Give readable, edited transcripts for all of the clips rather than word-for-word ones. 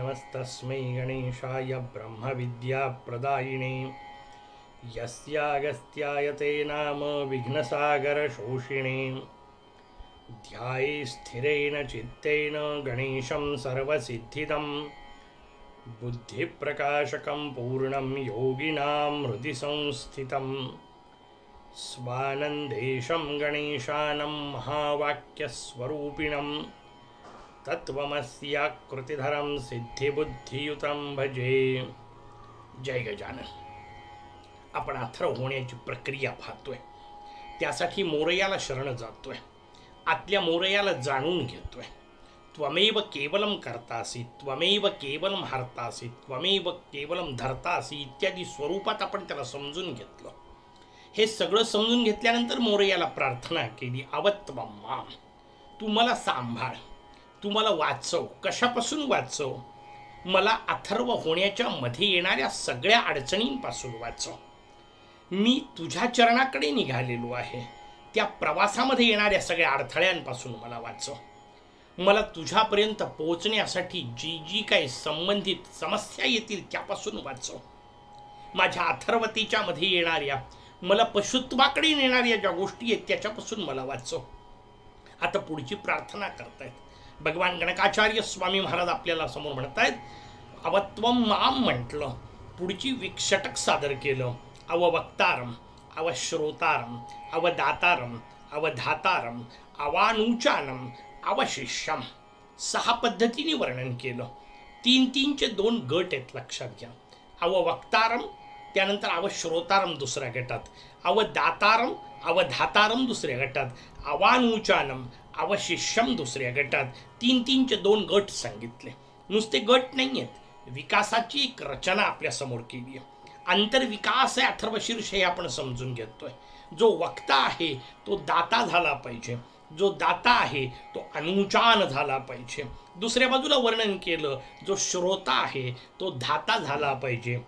नमस्तस्मै गणेशाय ब्रह्मविद्याप्रदायिने यस्यागस्त्याय ते नाम विघ्नसागरशोषिणे ध्याये स्थिरेण चित्तेन गणेशं सर्वसिद्धिदं बुद्धिप्रकाशकं पूर्णं योगिनां हृदि संस्थितं स्वानन्देशं गणेशानं महावाक्यस्वरूपिणं तत्वमस्याकृतिधरं सिद्धिबुद्धियुतं भजे. जय गजानन. आपण अथर्व होण्याची प्रक्रिया पाहतोय. त्यासाठी मोरयाला शरण जातोय. आतल्या मोरयाला जाणून घेतोय. त्वमेव केवलम कर्तासी, त्वमेव केवलम हर्तासी, त्वमेव केवलम धर्तासी इत्यादी स्वरूपात आपण त्याला समजून घेतलं. हे सगळं समजून घेतल्यानंतर मोरयाला प्रार्थना केली, अवत्वम माम, तू मला सांभाळ, तू मला वाचव. कशापासून वाचव? मला अथर्व होण्याच्या मध्ये येणाऱ्या सगळ्या अडचणींपासून वाचव. मी तुझ्या चरणाकडे निघालेलो आहे. त्या प्रवासामध्ये येणाऱ्या सगळ्या अडथळ्यांपासून मला वाचव. मला तुझ्यापर्यंत पोहोचण्यासाठी जी जी काही संबंधित समस्या येतील त्यापासून वाचव. माझ्या अथर्वतेच्या मध्ये येणाऱ्या, मला पशुत्वाकडे नेणाऱ्या ज्या गोष्टी आहेत त्याच्यापासून मला वाचव. आता पुढची प्रार्थना करतायत भगवान गणकाचार्य स्वामी महाराज. आपल्याला समोर म्हणतायत अवत्वम माम म्हटलं, पुढची विक्षटक सादर केलं. अववक्तारम, अवश्रोतारम, अवदातारम, अवधातारम, अवानुचानम, अवशिष्यम. 6 पद्धतीने वर्णन केलं. 3-3चे 2 गट आहेत, लक्षात घ्या. अववक्तारम, त्यानंतर अवश्रोतारम दुसऱ्या गटात, अवदातारम, अवधातारम दुसऱ्या गटात, अवानुचानम, अवशिष्यम दुसऱ्या गटात. 3-3चे 2 गट सांगितले. नुसते गट नाही आहेत, विकासाची एक रचना आपल्या समोर केली आहे. आंतरविकास आहे अथर्वशीर्ष, हे आपण समजून घेतोय. जो वक्ता आहे तो दाता झाला पाहिजे, जो दाता आहे तो अनुचान झाला पाहिजे. दुसऱ्या बाजूला वर्णन केलं, जो श्रोता आहे तो धाता झाला पाहिजे,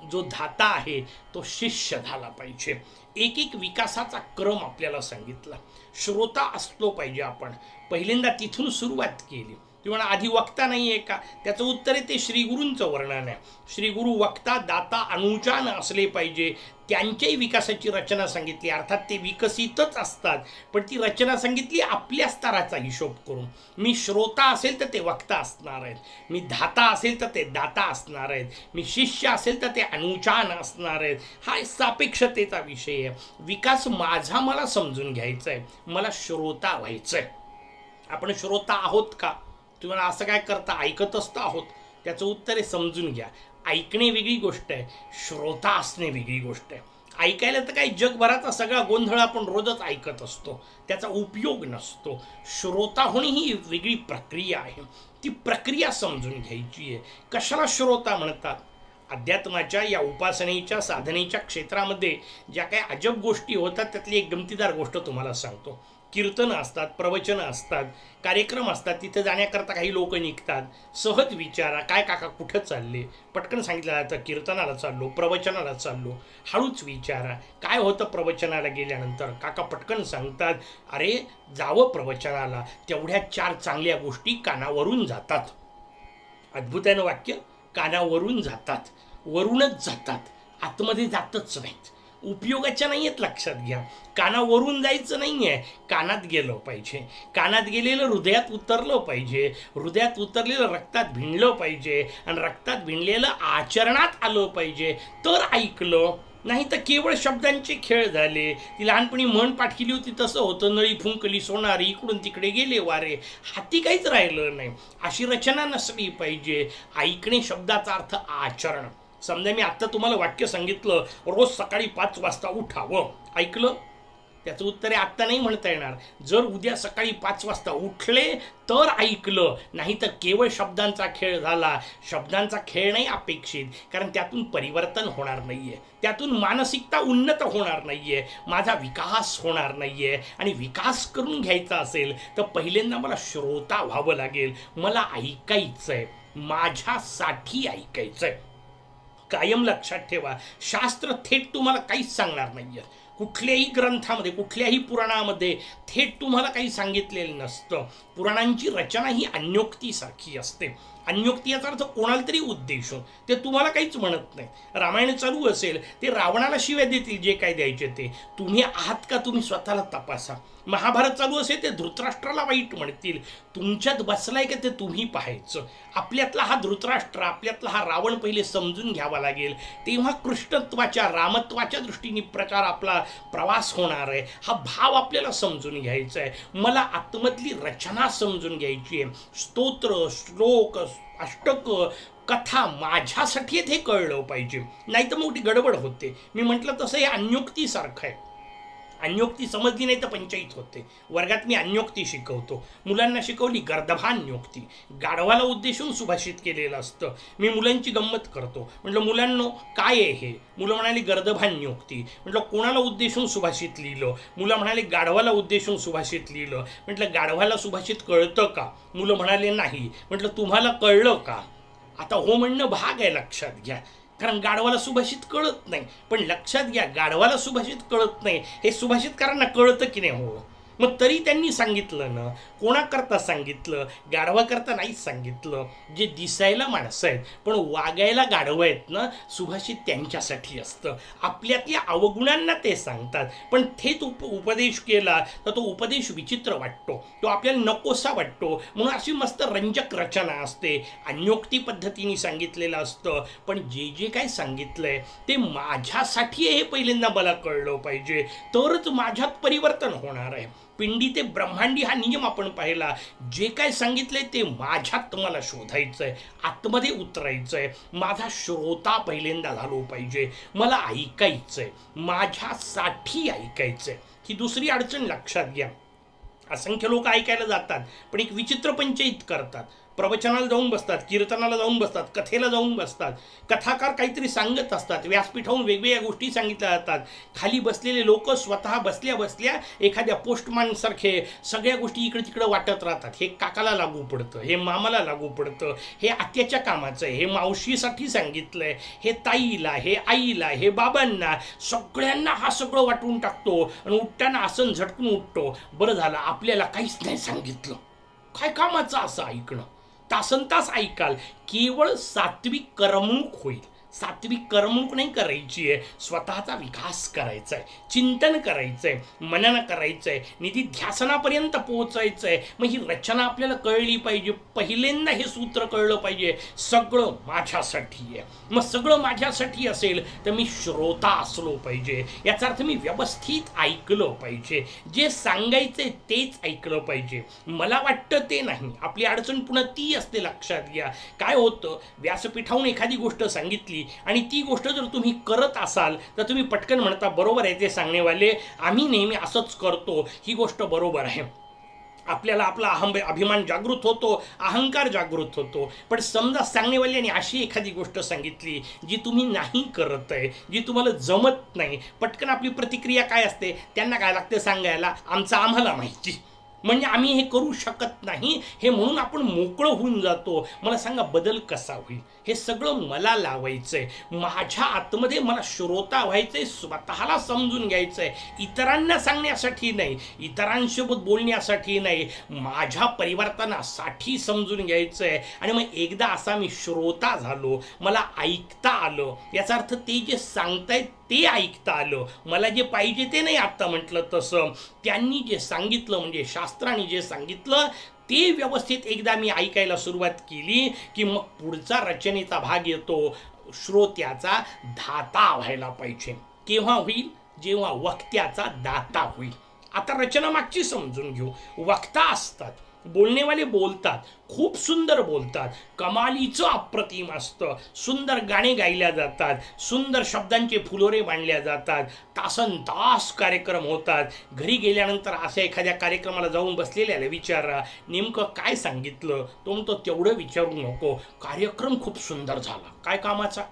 जो धाता आहे तो शिष्य झाला पाहिजे. एक एक विकासाचा क्रम आपल्याला सांगितला. श्रोता असलो पाहिजे. आपण पहिल्यांदा तिथून सुरुवात केली. तुम्हाला आधी वक्ता नाही आहे का? त्याचं उत्तर आहे ते श्रीगुरूंचं वर्णन आहे. श्रीगुरू वक्ता, दाता, अनुचान असले पाहिजे. त्यांच्याही विकासाची रचना सांगितली. अर्थात ते विकसितच असतात, पण ती रचना सांगितली आपल्या स्तराचा हिशोब करून. मी श्रोता असेल तर ते वक्ता असणार आहेत, मी धाता असेल तर ते दाता असणार आहेत, मी शिष्य असेल तर ते अनुचान असणार आहेत. हा सापेक्षतेचा विषय आहे. विकास माझा मला समजून घ्यायचा आहे. मला श्रोता व्हायचं आहे. आपण श्रोता आहोत का? तुम्हाला असं काय करता, ऐकतच तर आहोत. त्याचं उत्तर आहे समजून घ्या. ऐकणे वेगळी गोष्ट आहे, श्रोता असणे वेगळी गोष्ट आहे. ऐकायला तर काही जगभराचा सगळा गोंधळ आपण रोजच ऐकत असतो, त्याचा उपयोग नसतो. श्रोता होणे ही वेगळी प्रक्रिया आहे. ती प्रक्रिया समजून घ्यायची आहे. कशाला श्रोता म्हणतात? अध्यात्माच्या या उपासनेच्या साधनेच्या क्षेत्रामध्ये ज्या काही अजब गोष्टी होतात त्यातली एक गमतीदार गोष्ट तुम्हाला सांगतो. कीर्तनं असतात, प्रवचनं असतात, कार्यक्रम असतात. तिथे जाण्याकरता काही लोक निघतात. सहज विचारा, काय काका कुठं चालले? पटकन सांगितलं जातं कीर्तनाला चाललो, प्रवचनाला चाललो. हळूच विचारा काय होतं प्रवचनाला गेल्यानंतर. काका पटकन सांगतात, अरे जावं प्रवचनाला, तेवढ्या 4 चांगल्या गोष्टी कानावरून जातात. अद्भुत आहे ना वाक्य. कानावरून जातात, वरूनच जातात, आतमध्ये जातच नाहीत. उपयोगाच्या नाही आहेत, लक्षात घ्या. कानावरून जायचं नाही आहे, कानात गेलं पाहिजे. कानात गेलेलं हृदयात उतरलं पाहिजे. हृदयात उतरलेलं रक्तात भिनलं पाहिजे, आणि रक्तात भिनलेलं आचरणात आलं पाहिजे, तर ऐकलं. नाही तर केवळ शब्दांचे खेळ झाले. ती लहानपणी म्हण पाठ केली होती तसं होतं, नळी फुंकली सोनारी, इकडून तिकडे गेले वारे, हाती काहीच राहिलं नाही. अशी रचना नसली पाहिजे. ऐकणे शब्दाचा अर्थ आचरण. समजा मी आत्ता तुम्हाला वाक्य सांगितलं, रोज सकाळी 5 वाजता उठावं, ऐकलं? त्याचं उत्तर आहे आत्ता नाही म्हणता येणार. जर उद्या सकाळी 5 वाजता उठले तर ऐकलं. नाही तर केवळ शब्दांचा खेळ झाला. शब्दांचा खेळ नाही अपेक्षित, कारण त्यातून परिवर्तन होणार नाही आहे, त्यातून मानसिकता उन्नत होणार नाही आहे, माझा विकास होणार नाही आहे. आणि विकास करून घ्यायचा असेल तर पहिल्यांदा मला श्रोता व्हावं लागेल. मला ऐकायचं आहे, माझ्यासाठी ऐकायचं आहे. कायम लक्षात ठेवा, शास्त्र थेट तुम्हाला काहीच सांगणार नाहीये. कुठल्याही ग्रंथामध्ये कुठल्याही पुराणामध्ये थेट तुम्हाला काही सांगितलेलं नसतं. पुराणांची रचना ही अन्योक्तीसारखी असते. अन्योक्ती याचा अर्थ कोणाला तरी उद्देशून, ते तुम्हाला काहीच म्हणत नाही. रामायण चालू असेल ते रावणाला शिव्या देतील, जे काय द्यायचे ते. तुम्ही आहात का तुम्ही स्वतःला तपासा. महाभारत चालू असेल ते धृतराष्ट्राला वाईट म्हणतील, तुमच्यात बसलाय का ते तुम्ही पाहायचं. आपल्यातला हा धृतराष्ट्र, आपल्यातला हा रावण पहिले समजून घ्यावा लागेल, तेव्हा कृष्णत्वाच्या रामत्वाच्या दृष्टीने प्रकार आपला प्रवास होणार आहे. हा भाव आपल्याला समजून घ्यायचा आहे. मला आतमधली रचना समजून घ्यायची आहे. स्तोत्र, श्लोक, अष्टक, कथा माझ्यासाठी हे कळलं पाहिजे, नाही तर मोठी गडबड होते. मी म्हटलं तसं हे अन्योक्तीसारखं आहे. अन्योक्ती समजली नाही तर पंचायत होते. वर्गात मी अन्योक्ती शिकवतो, मुलांना शिकवली गर्दभान्योक्ती, गाढवाला उद्देशून सुभाषित केलेलं असतं. मी मुलांची गंमत करतो, म्हटलं मुलांनो काय आहे हे. मुलं म्हणाली गर्दभान्योक्ती. म्हटलं कोणाला उद्देशून सुभाषित लिहिलं. मुलं म्हणाले गाढवाला उद्देशून सुभाषित लिहिलं. म्हटलं गाढवाला सुभाषित कळतं का. मुलं म्हणाले नाही. म्हटलं तुम्हाला कळलं का. आता हो म्हणणं भाग आहे, लक्षात घ्या. कारण गाढवाला सुभाषित कळत नाही, पण लक्षात घ्या गाढवाला सुभाषित कळत नाही हे सुभाषितकारांना कळतं की नाही. हो, मग तरी त्यांनी सांगितलं ना. कोणाकरता सांगितलं, गाढवाकरता नाहीच सांगितलं. जे दिसायला माणसं आहेत पण वागायला गाढवं आहेत ना, सुभाषित त्यांच्यासाठी असतं. आपल्यातल्या अवगुणांना ते सांगतात, पण थेट उपदेश केला तर तो उपदेश विचित्र वाटतो, तो आपल्याला नकोसा वाटतो. म्हणून अशी मस्त रंजक रचना असते. अन्योक्ती पद्धतीने सांगितलेलं असतं, पण जे जे काय सांगितलंय ते माझ्यासाठी हे पहिल्यांदा मला कळलं पाहिजे, तरच माझ्यात परिवर्तन होणार आहे. पिंडी ते ब्रह्मांडी हा नियम आपण पाहिला. जे काय सांगितलंय ते माझ्यात मला शोधायचंय, आतमध्ये उतरायचंय. माझा श्रोता पहिल्यांदा झालो पाहिजे. मला ऐकायचंय, माझ्यासाठी ऐकायचंय. ही दुसरी अडचण लक्षात घ्या. असंख्य लोक ऐकायला जातात पण एक विचित्र पंचायत करतात. प्रवचनाला जाऊन बसतात, कीर्तनाला जाऊन बसतात, कथेला जाऊन बसतात. कथाकार काहीतरी सांगत असतात, व्यासपीठावरून वेगवेगळ्या गोष्टी सांगितल्या जातात. खाली बसलेले लोक स्वतः बसल्या बसल्या एखाद्या पोस्टमॅन सारखे सगळ्या गोष्टी इकडे तिकडे वाटत राहतात. हे काकाला लागू पडतं, हे मामाला लागू पडतं, हे आत्याच्या कामाचं आहे, हे मावशीसाठी सांगितलंय, हे ताईला, हे आईला, हे बाबांना, सगळ्यांना हा सगळं वाटून टाकतो आणि उठताना आसन झटकून उठतो. बरं झालं आपल्याला काहीच नाही सांगितलं. काय कामाचं असं ऐकणं. तासनतास ऐकाल, केवळ सात्विक करमणूक होईल. सात्विक करमणूक नाही करायची आहे, स्वतःचा विकास करायचा आहे, चिंतन करायचं आहे, मनन करायचं आहे, निधिध्यासनापर्यंत पोहोचायचं आहे. मग ही रचना आपल्याला कळली पाहिजे. पहिल्यांदा हे सूत्र कळलं पाहिजे, सगळं माझ्यासाठी आहे. मग सगळं माझ्यासाठी असेल तर मी श्रोता असलो पाहिजे. याचा अर्थ मी व्यवस्थित ऐकलं पाहिजे, जे सांगायचे तेच ऐकलं पाहिजे. मला वाटतं ते नाही. आपली अडचण पुन्हा ती असते, लक्षात घ्या. काय होतं, व्यासपीठाहून एखादी गोष्ट सांगितली आणि ती गोष्ट जर तुम्ही करत असाल तर तुम्ही पटकन म्हणता बरोबर आहे ते सांगणेवाले, आम्ही नेहमी असंच करतो, ही गोष्ट बरोबर आहे. आपल्याला आपला अभिमान जागृत होतो, अहंकार जागृत होतो. पण समजा सांगणेवाल्याने अशी एखादी गोष्ट सांगितली जी तुम्ही नाही करत आहे, जी तुम्हाला जमत नाही, पटकन आपली प्रतिक्रिया काय असते, त्यांना काय लागते सांगायला, आमचं आम्हाला माहिती, म्हणजे आम्ही हे करू शकत नाही, हे म्हणून आपण मोकळं होऊन जातो. मला सांगा बदल कसा होईल. हे सगळं मला लावायचंय, माझ्या आतमध्ये मला श्रोता व्हायचंय, स्वतःला समजून घ्यायचंय, इतरांना सांगण्यासाठी नाही, इतरांसोबत बोलण्यासाठी नाही, माझ्या परिवर्तनासाठी समजून घ्यायचंय. आणि मग एकदा असा मी श्रोता झालो, मला ऐकता आलं, याचा अर्थ ते जे सांगतायत ते ऐकता आलं. मला जे पाहिजे ते नाही, आत्ता म्हटलं तसं त्यांनी जे सांगितलं, म्हणजे शास्त्राने जे सांगितलं ते व्यवस्थित एकदा मी ऐकायला सुरुवात केली की मग पुढचा रचनेचा भाग येतो, श्रोत्याचा दाता व्हायला पाहिजे. केव्हा होईल, जेव्हा वक्त्याचा दाता होईल. आता रचना मागची समजून घेऊ. वक्ता असतात, बोलणेवाले बोलतात, खूप सुंदर बोलतात, कमालीचं अप्रतिम असतं, सुंदर गाणे गायल्या जातात, सुंदर शब्दांचे फुलोरे बांधल्या जातात, तासन तास कार्यक्रम होतात. घरी गेल्यानंतर अशा एखाद्या कार्यक्रमाला जाऊन बसलेल्याला विचारा नेमकं काय सांगितलं, तो म्हणतो तेवढं विचारू नको, कार्यक्रम खूप सुंदर झाला. काय कामाचा.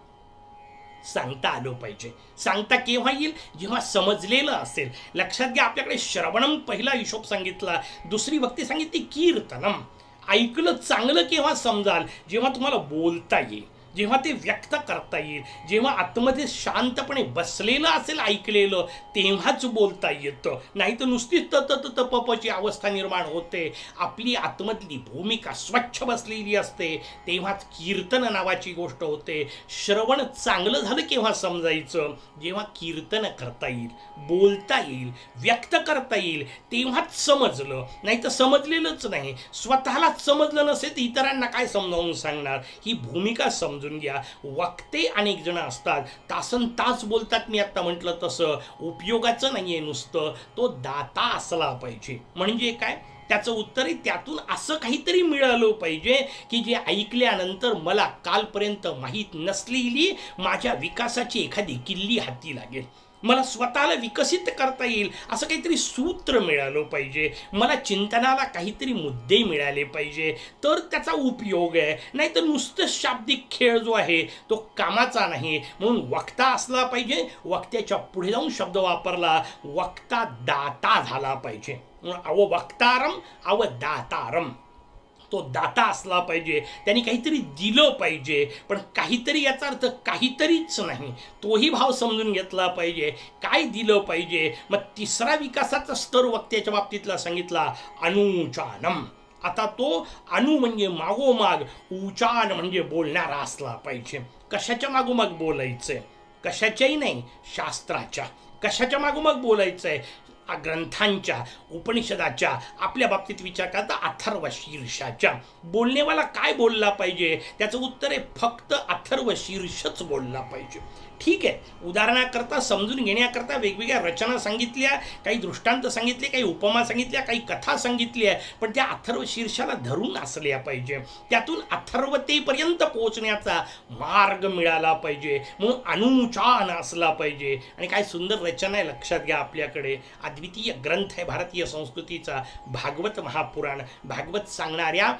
सांगता आलं पाहिजे. सांगता केव्हा येईल, जेव्हा समजलेलं असेल. लक्षात घ्या, आपल्याकडे श्रवणम पहिला हिशोब सांगितला, दुसरी भक्ती सांगितली कीर्तनम. ऐकलं चांगलं केव्हा समजाल, जेव्हा तुम्हाला बोलता येईल. जेव्हा ते व्यक्त करता येईल, जेव्हा आतमध्ये शांतपणे बसलेलं असेल ऐकलेलं, तेव्हाच बोलता येतं. नाही तर नुसतीच तपची अवस्था निर्माण होते. आपली आतमधली भूमिका स्वच्छ बसलेली असते, तेव्हाच कीर्तन नावाची गोष्ट होते. श्रवण चांगलं झालं केव्हा समजायचं, जेव्हा कीर्तन करता येईल, बोलता येईल, व्यक्त करता येईल, तेव्हाच समजलं. नाही तर समजलेलंच नाही. स्वतःलाच समजलं नसेल तर इतरांना काय समजावून सांगणार. ही भूमिका समजून घ्या. वक्ते अनेक जण असतात, तासन तास बोलतात. मी आता म्हटलं तसं उपयोगाचं नाहीये नुसतं, तो दाता असला पाहिजे. म्हणजे काय, त्याचं उत्तर आहे त्यातून असं काहीतरी मिळालं पाहिजे की जे ऐकल्यानंतर मला कालपर्यंत माहीत नसलेली माझ्या विकासाची एखादी किल्ली हाती लागेल, मला स्वतःला विकसित करता येईल असं काहीतरी सूत्र मिळालं पाहिजे, मला चिंतनाला काहीतरी मुद्दे मिळाले पाहिजे, तर त्याचा उपयोग आहे. नाही तर नुसतं शाब्दिक खेळ जो आहे तो कामाचा नाही. म्हणून वक्ता असला पाहिजे. वक्त्याच्या पुढे जाऊन शब्द वापरला, वक्ता दाता झाला पाहिजे. अव वक्तारम अव दातारम, तो दाता असला पाहिजे. त्यांनी काहीतरी दिलं पाहिजे. पण काहीतरी याचा अर्थ काहीतरीच नाही, तोही भाव समजून घेतला पाहिजे. काय दिलं पाहिजे. मग तिसरा विकासाचा स्तर वक्त्याच्या बाबतीतला सांगितला, अनुचानम. आता तो अनु म्हणजे मागोमाग, उचान म्हणजे बोलणारा असला पाहिजे. कशाच्या मागोमाग बोलायचंय, कशाच्याही नाही, शास्त्राच्या. कशाच्या मागोमाग बोलायचंय, ग्रंथांच्या, उपनिषदाच्या. आपल्या बाबतीत विचार करता अथर्व शीर्षाच्या. बोलणेवाला काय बोलला पाहिजे, त्याचं उत्तर आहे फक्त अथर्व शीर्षच बोलला पाहिजे. ठीक आहे, उदाहरणाकरता समजून घेण्याकरता वेगवेगळ्या रचना सांगितल्या, काही दृष्टांत सांगितले, काही उपमा सांगितल्या, काही कथा सांगितल्या, पण त्या अथर्व शीर्षाला धरून असल्या पाहिजे. त्यातून अथर्वतेपर्यंत पोहोचण्याचा मार्ग मिळाला पाहिजे. म्हणून अनुचान असला पाहिजे. आणि काय सुंदर रचना आहे, लक्षात घ्या. आपल्याकडे अद्वितीय ग्रंथ आहे भारतीय संस्कृतीचा, भागवत महापुराण. भागवत सांगणाऱ्या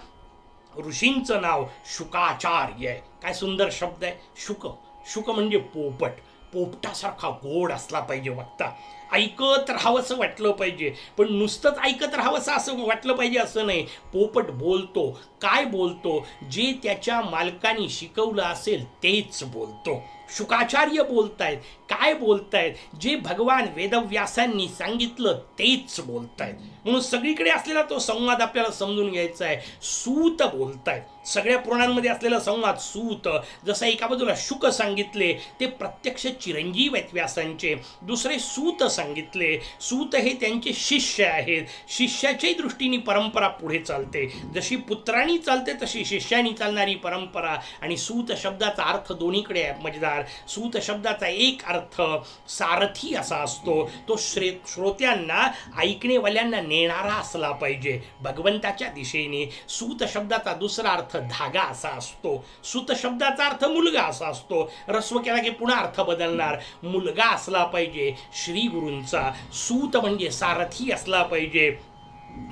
ऋषींचं नाव शुकाचार्य आहे. काय सुंदर शब्द आहे, शुक. शुक म्हणजे पोपट. पोपटासारखा गोड असला पाहिजे वक्ता. ऐकत राहावंसं वाटलं पाहिजे, पण नुसतंच ऐकत राहावंसं असं वाटलं पाहिजे असं नाही. पोपट बोलतो. काय बोलतो, जे त्याच्या मालकाने शिकवलं असेल तेच बोलतो. शुकाचार्य बोलतायत. काय बोलतायत, जे भगवान वेदव्यासांनी सांगितलं तेच बोलतायत. म्हणून सगळीकडे असलेला तो संवाद आपल्याला समजून घ्यायचा आहे. सूत बोलतायत. सगळ्या पुराणांमध्ये असलेला संवाद सूत. जसं एका बाजूला शुक सांगितले, ते प्रत्यक्ष चिरंजीव आहेत व्यासांचे. दुसरे सूत सांगितले. सूत हे त्यांचे शिष्य आहेत. शिष्याच्याही दृष्टीने परंपरा पुढे चालते. जशी पुत्रांनी चालते तशी शिष्यानी चालणारी परंपरा. आणि सूत शब्दाचा अर्थ दोन्हीकडे आहे मजेदार. सूत शब्दाचा एक अर्थ सारथी असा असतो, तो श्रोत्यांना, ऐकणेवाल्यांना नेणारा असला पाहिजे भगवंताच्या दिशेने. सूत शब्दाचा दुसरा अर्थ धागा असा असतो. सूत शब्दाचा अर्थ मुलगा असा असतो. रस्व केला की पुन्हा अर्थ बदलणार. मुलगा असला पाहिजे श्री गुरूंचा. सूत म्हणजे सारथी असला पाहिजे,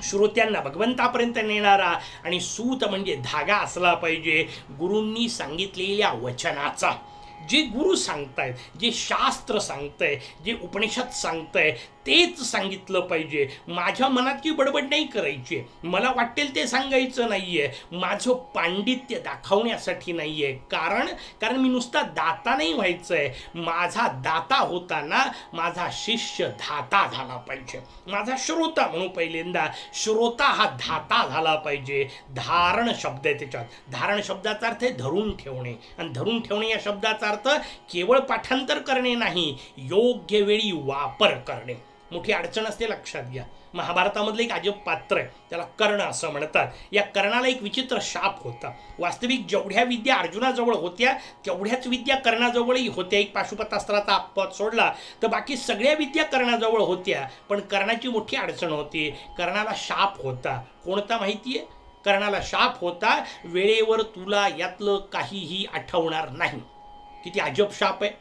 श्रोत्यांना भगवंतापर्यंत नेणारा. आणि सूत म्हणजे धागा असला पाहिजे गुरूंनी सांगितलेल्या वचनाचा. जे गुरु सांगतायत, जे शास्त्र सांगतंय, जे उपनिषद सांगतंय तेच सांगितलं पाहिजे. माझ्या मनातली बडबड नाही करायची, मला वाटेल ते सांगायचं नाहीये, माझं पांडित्य दाखवण्यासाठी नाहीये. कारण मी नुसता दाता नाही व्हायचंय. माझा दाता होताना माझा शिष्य धाता झाला पाहिजे. माझा श्रोता म्हणू पहिल्यांदा, श्रोता हा धाता झाला पाहिजे. धारण शब्द आहे त्याच्यात. धारण शब्दाचा अर्थ आहे धरून ठेवणे. आणि धरून ठेवणे या शब्दाचा अर्थ केवळ पाठांतर करणे नाही, योग्य वेळी वापर करणे. मोठी अडचण असते, लक्षात घ्या. महाभारतामधलं एक अजब पात्र आहे, त्याला कर्ण असं म्हणतात. या कर्णाला एक विचित्र शाप होता. वास्तविक जेवढ्या विद्या अर्जुनाजवळ होत्या तेवढ्याच विद्या कर्णाजवळही होत्या. एक पाशुपतास्त्राचा अपवाद सोडला तर बाकी सगळ्या विद्या कर्णाजवळ होत्या. पण कर्णाची मोठी अडचण होती, कर्णाला शाप होता. कोणता माहितीये? कर्णाला शाप होता, वेळेवर तुला यातलं काहीही आठवणार नाही. किती अजब शाप आहे.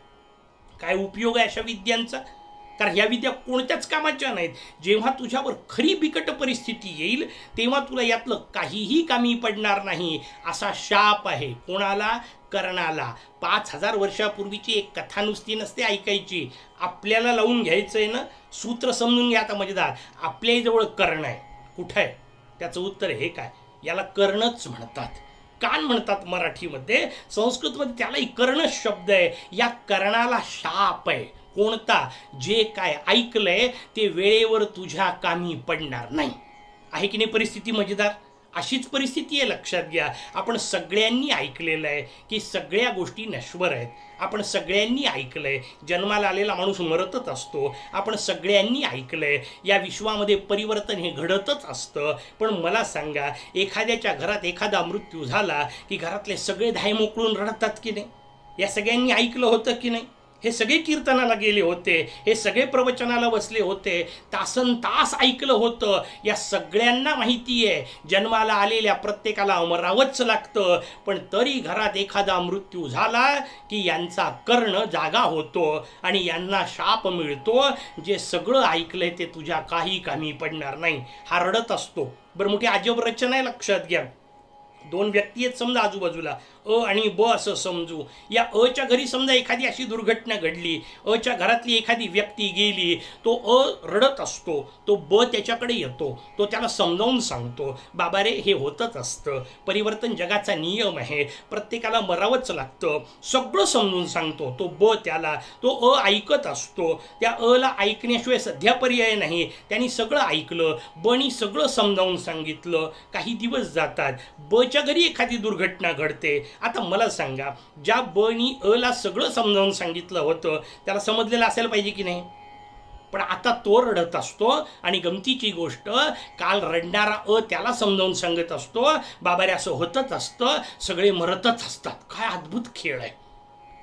काय उपयोग आहे अशा विद्यांचा? कारण ह्या विद्या कोणत्याच कामाच्या नाहीत. जेव्हा तुझ्यावर खरी बिकट परिस्थिती येईल तेव्हा तुला यातलं काहीही कामी पडणार नाही, असा शाप आहे. कोणाला? कर्णाला. 5000 वर्षापूर्वीची एक कथा नुसती नसते ऐकायची, आपल्याला लावून घ्यायचंय ना. सूत्र समजून घ्या आता मजेदार. आपल्याही जवळ कर्ण आहे. कुठं आहे? त्याचं उत्तर हे काय, याला कर्णच म्हणतात. कान म्हणतात मराठीमध्ये, संस्कृतमध्ये त्यालाही कर्ण शब्द आहे. या कर्णाला शाप आहे. कोणता? जे काय ऐकलंय ते वेळेवर तुझ्या कामी पडणार नाही. आहे की नाही परिस्थिती मजेदार? अशीच परिस्थिती आहे, लक्षात घ्या. आपण सगळ्यांनी ऐकलेलं आहे की सगळ्या गोष्टी नश्वर आहेत. आपण सगळ्यांनी ऐकलंय जन्माला आलेला माणूस मरतच असतो. आपण सगळ्यांनी ऐकलंय या विश्वामध्ये परिवर्तन हे घडतच असतं. पण मला सांगा, एखाद्याच्या घरात एखादा मृत्यू झाला की घरातले सगळे धाय मोकळून रडतात की नाही? या सगळ्यांनी ऐकलं होतं की नाही? हे सगळे कीर्तनाला गेले होते, हे सगळे प्रवचनाला बसले होते, तासन तास ऐकलं होतं. या सगळ्यांना माहिती आहे जन्माला आलेल्या प्रत्येकाला मरावंच लागतं. पण तरी घरात एखादा मृत्यू झाला की यांचा कर्ण जागा होतो आणि यांना शाप मिळतो. जे सगळं ऐकलंय ते तुझ्या काही कामी पडणार नाही. हा रडत असतो. बरं, मोठी अजब रचना आहे, लक्षात घ्या. दोन व्यक्ती आहेत समजा आजूबाजूला, अ आणि ब असं समजू. या अच्या घरी समजा एखादी अशी दुर्घटना घडली, अच्या घरातली एखादी व्यक्ती गेली, तो अ रडत असतो, तो ब त्याच्याकडे येतो, तो त्याला समजावून सांगतो, बाबा रे हे होतच असतं, परिवर्तन जगाचा नियम आहे, प्रत्येकाला मरावंच लागतं, सगळं समजून सांगतो. तो ब त्याला, तो अ ऐकत असतो. त्या अला ऐकण्याशिवाय सध्या पर्याय नाही. त्यांनी सगळं ऐकलं, बनी सगळं समजावून सांगितलं. काही दिवस जातात, बच्या घरी एखादी दुर्घटना घडते. आता मला सांगा, ज्या बनी अला सगळं समजावून सांगितलं होतं त्याला समजलेलं असायला पाहिजे की नाही? पण आता तो रडत असतो आणि गमतीची गोष्ट, काल रडणारा अ त्याला समजावून सांगत असतो, बाबा रे असं होतच असतं, सगळे मरतच असतात. काय अद्भुत खेळ आहे,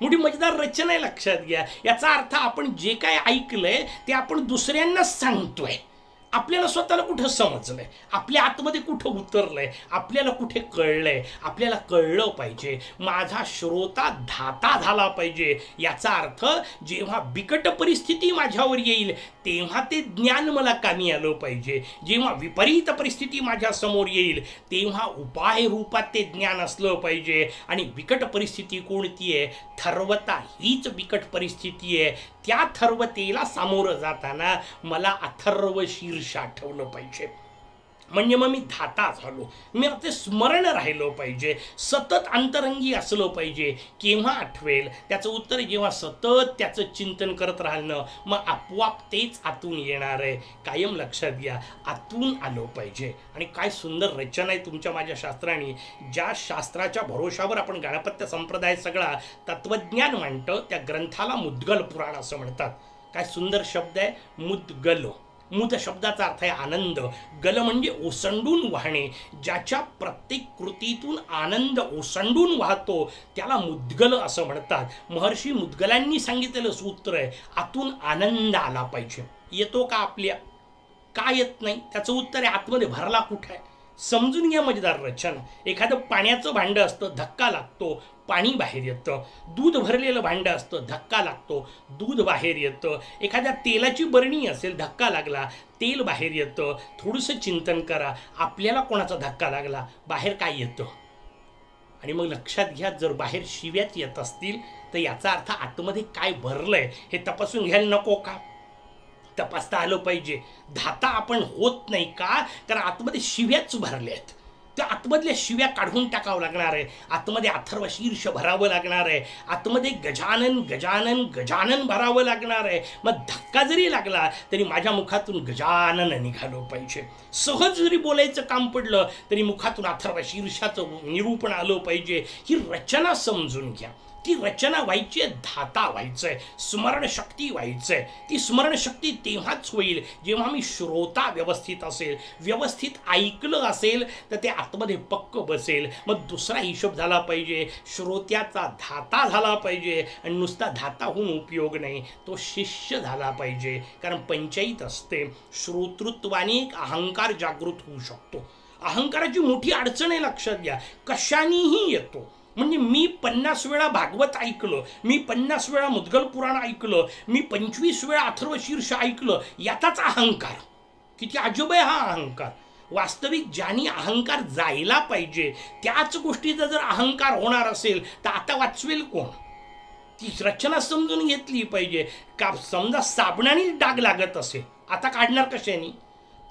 मोठी मजेदार रचना आहे, लक्षात घ्या. याचा अर्थ आपण जे काय ऐकलंय ते आपण दुसऱ्यांनाच सांगतोय. आपल्याला स्वतःला कुठं समजलंय, आपल्या आतमध्ये कुठं उतरलंय, आपल्याला कुठे कळलंय, आपल्याला कळलं पाहिजे. माझा श्रोता धाता झाला पाहिजे. याचा अर्थ जेव्हा बिकट परिस्थिती माझ्यावर येईल तेव्हा ते ज्ञान मला कामी आलं पाहिजे. जेव्हा विपरीत परिस्थिती माझ्या समोर येईल तेव्हा उपाय रूपात ते ज्ञान असलं पाहिजे. आणि बिकट परिस्थिती कोणती आहे? थर्वता हीच बिकट परिस्थिती आहे. त्या थर्वतेला सामोरं जाताना मला अथर्व शीर्ष आठवलं पाहिजे. म्हणजे मग मी धाता झालो, मी ते स्मरण राहिलं पाहिजे, सतत अंतरंगी असलं पाहिजे. केव्हा आठवेल? त्याचं उत्तर जेव्हा सतत त्याचं चिंतन करत राहिलं, मग आपोआप तेच आतून येणार आहे. कायम लक्षात घ्या, आतून आलं पाहिजे. आणि काय सुंदर रचना आहे तुमच्या माझ्या शास्त्राने. ज्या शास्त्राच्या भरोशावर आपण गणपत्य संप्रदाय सगळा तत्वज्ञान मांडतो त्या ग्रंथाला मुद्गल पुराण असं म्हणतात. काय सुंदर शब्द आहे, मुद्गल. मुद शब्दाचा अर्थ आहे आनंद, गल म्हणजे ओसंडून वाहणे. ज्याच्या प्रत्येक कृतीतून आनंद ओसंडून वाहतो त्याला मुद्गल असं म्हणतात. महर्षी मुद्गलांनी सांगितलेलं सूत्र आहे, आतून आनंद आला पाहिजे. येतो का आपल्या? का येत नाही? त्याचं उत्तर आहे, आतमध्ये भरला कुठं आहे. समजून घ्या मजेदार रचना. एखादं पाण्याचं भांडं असतं, धक्का लागतो, पाणी बाहेर येतं. दूध भरलेलं भांडं असतं, धक्का लागतो, दूध बाहेर येतं. एखाद्या तेलाची बरणी असेल, धक्का लागला, तेल बाहेर येतं. थोडंसं चिंतन करा, आपल्याला कोणाचा धक्का लागला, बाहेर काय येतं? आणि मग लक्षात घ्या, जर बाहेर शिव्याच येत असतील तर याचा अर्थ आतमध्ये काय भरलंय हे तपासून घ्यायला नको का? तपासता आलं पाहिजे. धाता आपण होत नाही का? कारण आतमध्ये शिव्याच भरल्या आहेत. त्या आतमधल्या शिव्या काढून टाकावं लागणार आहे. आतमध्ये अथर्व शीर्ष भरावं लागणार आहे. आतमध्ये गजानन गजानन गजानन भरावं लागणार आहे. मग धक्का जरी लागला तरी माझ्या मुखातून गजानन निघालं पाहिजे. सहज जरी बोलायचं काम पडलं तरी मुखातून अथर्व शीर्षाचं निरूपण आलं पाहिजे. ही रचना समजून घ्या. ती रचना व्हायची आहे, धाता व्हायचंय, स्मरणशक्ती व्हायचंय. ती स्मरणशक्ती तेव्हाच होईल जेव्हा मी श्रोता व्यवस्थित असेल, व्यवस्थित ऐकलं असेल तर ते आतमध्ये पक्क बसेल. मग दुसरा हिशोब झाला पाहिजे, श्रोत्याचा धाता झाला पाहिजे. आणि नुसता धाता होऊन उपयोग नाही, तो शिष्य झाला पाहिजे. कारण पंचायत असते, श्रोतृत्वाने एक अहंकार जागृत होऊ शकतो. अहंकाराची मोठी अडचण आहे, लक्षात घ्या. कशानेही येतो. म्हणजे मी 50 वेळा भागवत ऐकलं, मी 50 वेळा मुद्गल पुराण ऐकलं, मी 25 वेळा अथर्व शीर्ष ऐकलं, याचाच अहंकार. किती अजब आहे हा अहंकार. वास्तविक ज्याने अहंकार जायला पाहिजे त्याच गोष्टीचा जर अहंकार होणार असेल तर आता वाचवेल कोण? ती रचना समजून घेतली पाहिजे. का समजा साबणाने डाग लागत असेल, आता काढणार कशाने?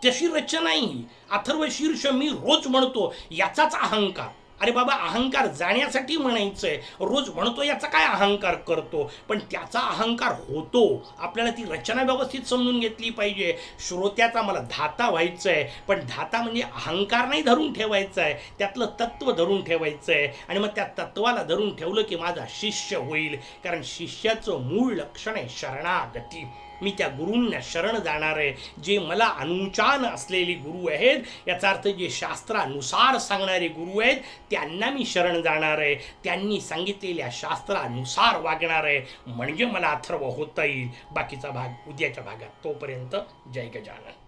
तशी रचना ही. अथर्व शीर्ष मी रोज म्हणतो, याचाच अहंकार. अरे बाबा, अहंकार जाण्यासाठी म्हणायचंय. रोज म्हणतो याचा काय अहंकार करतो, पण त्याचा अहंकार होतो. आपल्याला ती रचना व्यवस्थित समजून घेतली पाहिजे. श्रोत्याचा मला धाता व्हायचंय, पण धाता म्हणजे अहंकार नाही धरून ठेवायचा आहे, त्यातलं तत्व धरून ठेवायचं आहे. आणि मग त्या तत्वाला धरून ठेवलं की माझा शिष्य होईल. कारण शिष्याचं मूळ लक्षण आहे शरणागती. मी त्या गुरूंना शरण जाणार आहे, जे मला अनुचान असलेले गुरु आहेत. याचा अर्थ जे शास्त्रानुसार सांगणारे गुरु आहेत त्यांना मी शरण जाणार आहे. त्यांनी सांगितलेल्या शास्त्रानुसार वागणार आहे, म्हणजे मला अथर्व होता येईल. बाकीचा भाग उद्याच्या भागात. तोपर्यंत जय गजानन.